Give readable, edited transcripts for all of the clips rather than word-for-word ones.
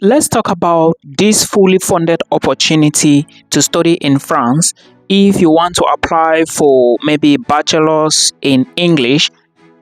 let's talk about this fully funded opportunity to study in France. If you want to apply for maybe bachelor's in English,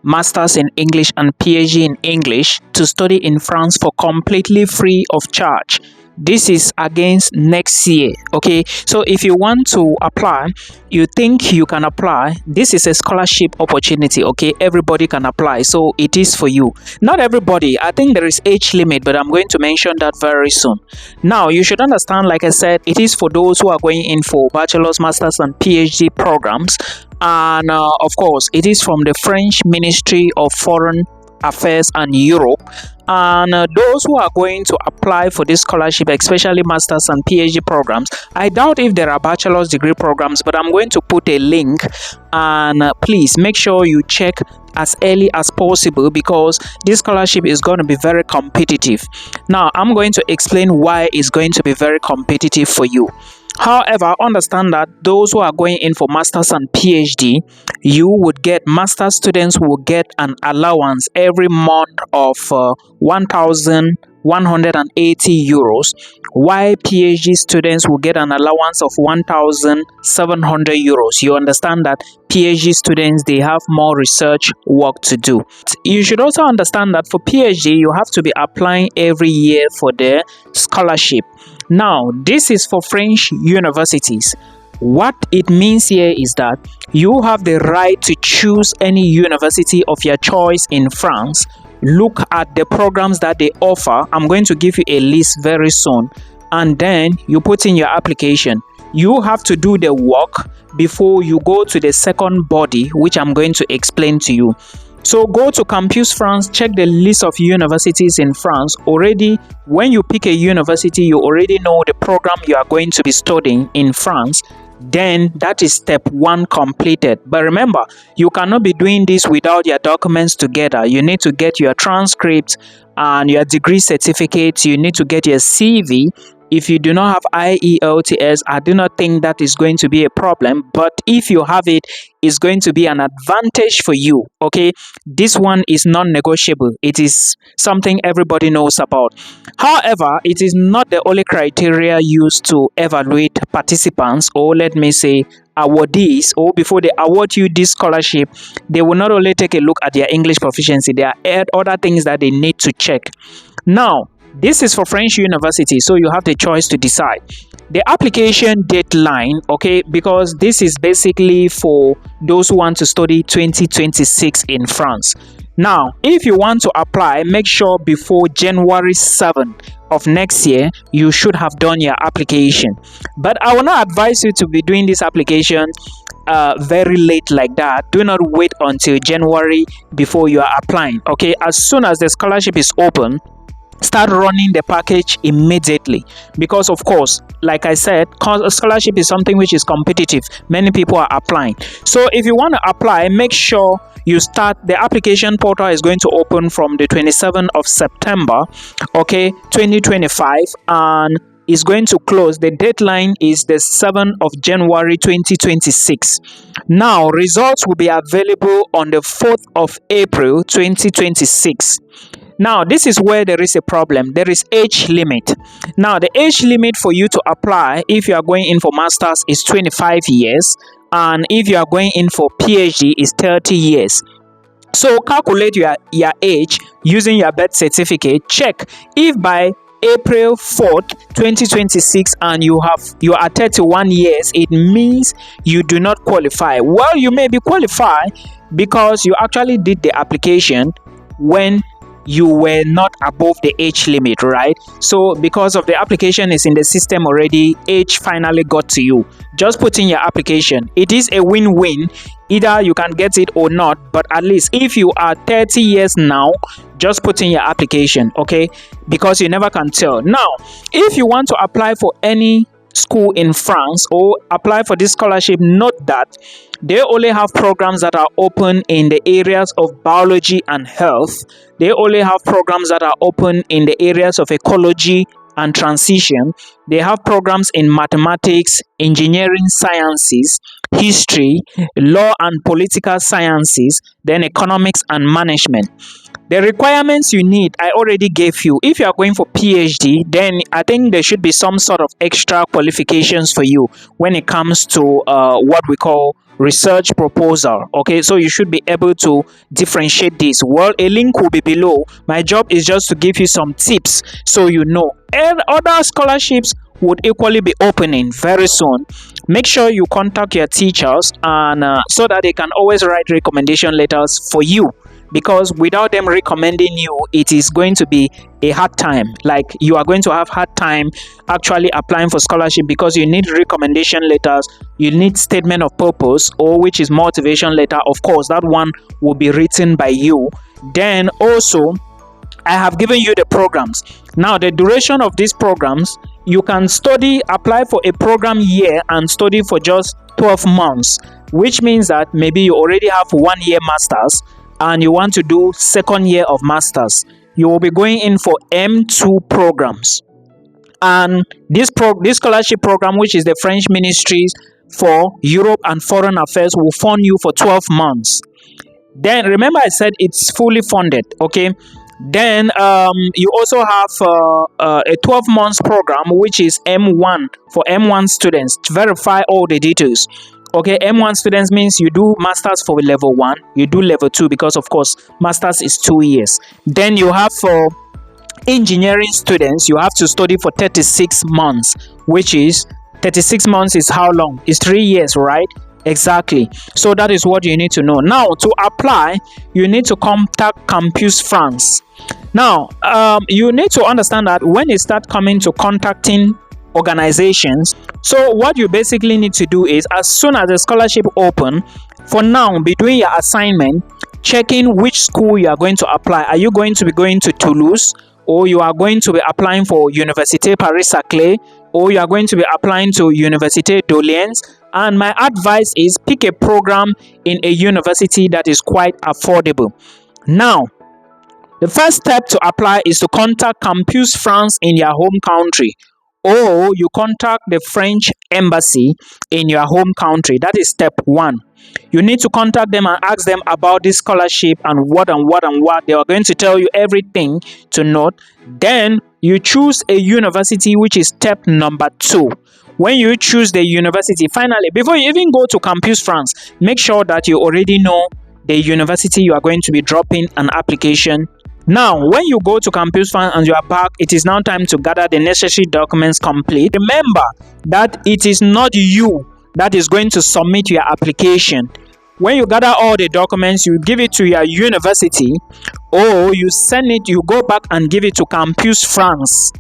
master's in English, and PhD in English to study in France for completely free of charge. This is against next year. Okay, so if you want to apply, you think you can apply, this is a scholarship opportunity. Okay, everybody can apply, so it is for you. Not everybody, I think there is age limit, but I'm going to mention that very soon. Now you should understand, like I said, it is for those who are going in for bachelor's, master's, and PhD programs. And of course, it is from the French Ministry of Foreign Affairs and Europe. And those who are going to apply for this scholarship, especially masters and PhD programs, I doubt if there are bachelor's degree programs, but I'm going to put a link, and please make sure you check as early as possible, because this scholarship is going to be very competitive. Now I'm going to explain why it's going to be very competitive for you. However, understand that those who are going in for masters and PhD, you would get, master students will get an allowance every month of 1,180 euros, while PhD students will get an allowance of 1,700 euros. You understand that PhD students, they have more research work to do. You should also understand that for PhD, you have to be applying every year for the scholarship. Now, this is for French universities. What it means here is that you have the right to choose any university of your choice in France. Look at the programs that they offer. I'm going to give you a list very soon, and then you put in your application. You have to do the work before you go to the second body, which I'm going to explain to you. So go to Campus France, check the list of universities in France. Already, when you pick a university, you already know the program you are going to be studying in France. Then that is step one completed. But remember, you cannot be doing this without your documents together. You need to get your transcript and your degree certificates. You need to get your CV. If you do not have IELTS, I do not think that is going to be a problem. But if you have it, it's going to be an advantage for you. Okay, this one is non-negotiable. It is something everybody knows about. However, it is not the only criteria used to evaluate participants, or let me say awardees, or before they award you this scholarship, they will not only take a look at their English proficiency, there are other things that they need to check. Now, this is for French university, so you have the choice to decide. The application deadline, okay, because this is basically for those who want to study 2026 in France. Now, if you want to apply, make sure before January 7 of next year, you should have done your application. But I will not advise you to be doing this application very late like that. Do not wait until January before you are applying, okay? As soon as the scholarship is open, start running the package immediately, because of course, like I said, scholarship is something which is competitive. Many people are applying. So if you want to apply, make sure you start. The application portal is going to open from the 27th of September, okay, 2025, and is going to close. The deadline is the 7th of January 2026. Now, results will be available on the 4th of April 2026. Now, this is where there is a problem. There is age limit. Now, the age limit for you to apply if you are going in for masters is 25 years, and if you are going in for PhD is 30 years. So calculate your age using your birth certificate. Check if by April 4th 2026 and you are 31 years, it means you do not qualify. Well, you may be qualified because you actually did the application when you were not above the age limit, right? So because of the application is in the system already, age finally got to you. Just put in your application. It is a win-win. Either you can get it or not, but at least if you are 30 years now, just put in your application, okay? Because you never can tell. Now, if you want to apply for any school in France or apply for this scholarship, note that they only have programs that are open in the areas of biology and health. They only have programs that are open in the areas of ecology and transition. They have programs in mathematics, engineering sciences, history, law and political sciences, then economics and management. The requirements you need, I already gave you. If you are going for PhD, then I think there should be some sort of extra qualifications for you when it comes to what we call research proposal. Okay, so you should be able to differentiate this. Well, a link will be below. My job is just to give you some tips so you know. And other scholarships would equally be opening very soon. Make sure you contact your teachers and so that they can always write recommendation letters for you, because without them recommending you, it is going to be a hard time. Like, you are going to have hard time actually applying for scholarship, because you need recommendation letters, you need statement of purpose, or which is motivation letter. Of course, that one will be written by you. Then also, I have given you the programs. Now, the duration of these programs, you can apply for a program year and study for just 12 months, which means that maybe you already have 1 year masters and you want to do second year of masters. You will be going in for M2 programs. And this scholarship program, which is the French Ministries for Europe and Foreign Affairs, will fund you for 12 months. Then remember, I said it's fully funded. Okay. Then you also have a 12 months program, which is M1 for M1 students, to verify all the details. Okay, M1 students means you do masters for level 1, you do level 2, because of course masters is 2 years. Then you have for engineering students, you have to study for 36 months, which is 36 months is how long? It's 3 years, right? Exactly. So that is what you need to know. Now, to apply, you need to contact Campus France. Now, you need to understand that when you start coming to contacting organizations, so what you basically need to do is, as soon as the scholarship open, for now, be doing your assignment, checking which school you are going to apply. Are you going to be going to Toulouse, or you are going to be applying for Université Paris-Saclay, or you are going to be applying to Université d'Orléans? And my advice is, pick a program in a university that is quite affordable. Now, the first step to apply is to contact Campus France in your home country, or you contact the French embassy in your home country. That is step 1. You need to contact them and ask them about this scholarship and what. They are going to tell you everything to note. Then you choose a university, which is step number 2. When you choose the university, finally, before you even go to Campus France, make sure that you already know the university you are going to be dropping an application. Now, when you go to Campus France and you are back, it is now time to gather the necessary documents complete. Remember that it is not you that is going to submit your application. When you gather all the documents, you give it to your university, or you send it, you go back and give it to Campus France.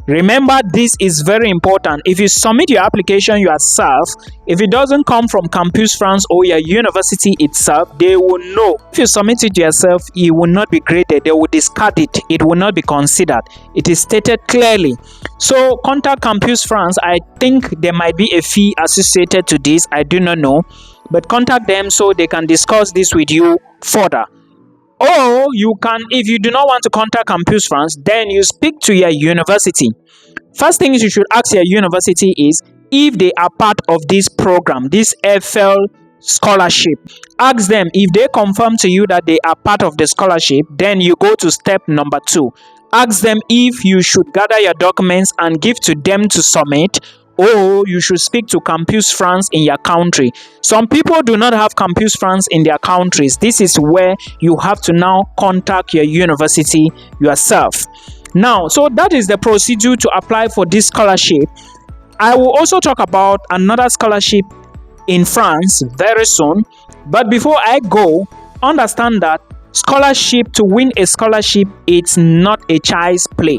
Remember, this is very important. If you submit your application yourself, if it doesn't come from Campus France or your university itself, they will know. If you submit it yourself, it will not be graded. They will discard it. It will not be considered. It is stated clearly. So contact Campus France. I think there might be a fee associated to this. I do not know. But contact them so they can discuss this with you further. Or you can, if you do not want to contact Campus France, then you speak to your university. First thing you should ask your university is if they are part of this program, this FL scholarship. Ask them. If they confirm to you that they are part of the scholarship, then you go to step number 2. Ask them if you should gather your documents and give to them to submit, or you should speak to Campus France in your country. Some people do not have Campus France in their countries. This is where you have to now contact your university yourself. Now, so that is the procedure to apply for this scholarship. I will also talk about another scholarship in France very soon. But before I go, understand that to win a scholarship, it's not a child's play.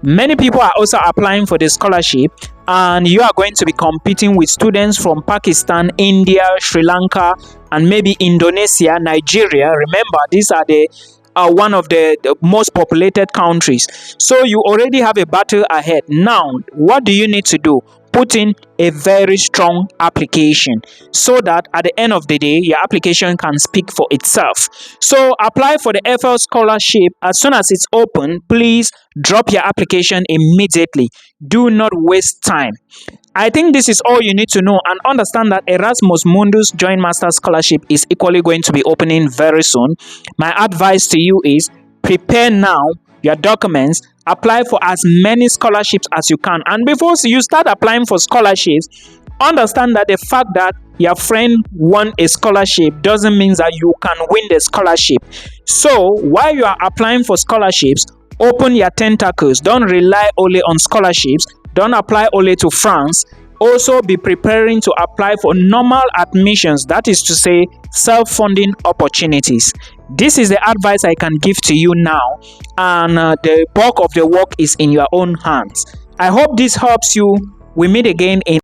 Many people are also applying for the scholarship, and you are going to be competing with students from Pakistan, India, Sri Lanka, and maybe Indonesia, Nigeria. Remember, these are one of the most populated countries. So you already have a battle ahead. Now, what do you need to do? Put in a very strong application so that at the end of the day, your application can speak for itself. So apply for the FL scholarship. As soon as it's open, please drop your application immediately. Do not waste time. I think this is all you need to know, and understand that Erasmus Mundus Joint Master Scholarship is equally going to be opening very soon. My advice to you is prepare now your documents, apply for as many scholarships as you can. And before you start applying for scholarships, understand that the fact that your friend won a scholarship doesn't mean that you can win the scholarship. So while you are applying for scholarships, open your tentacles. Don't rely only on scholarships. Don't apply only to France. Also be preparing to apply for normal admissions, that is to say, self-funding opportunities. This is the advice I can give to you now, and the bulk of the work is in your own hands. I hope this helps you. We meet again in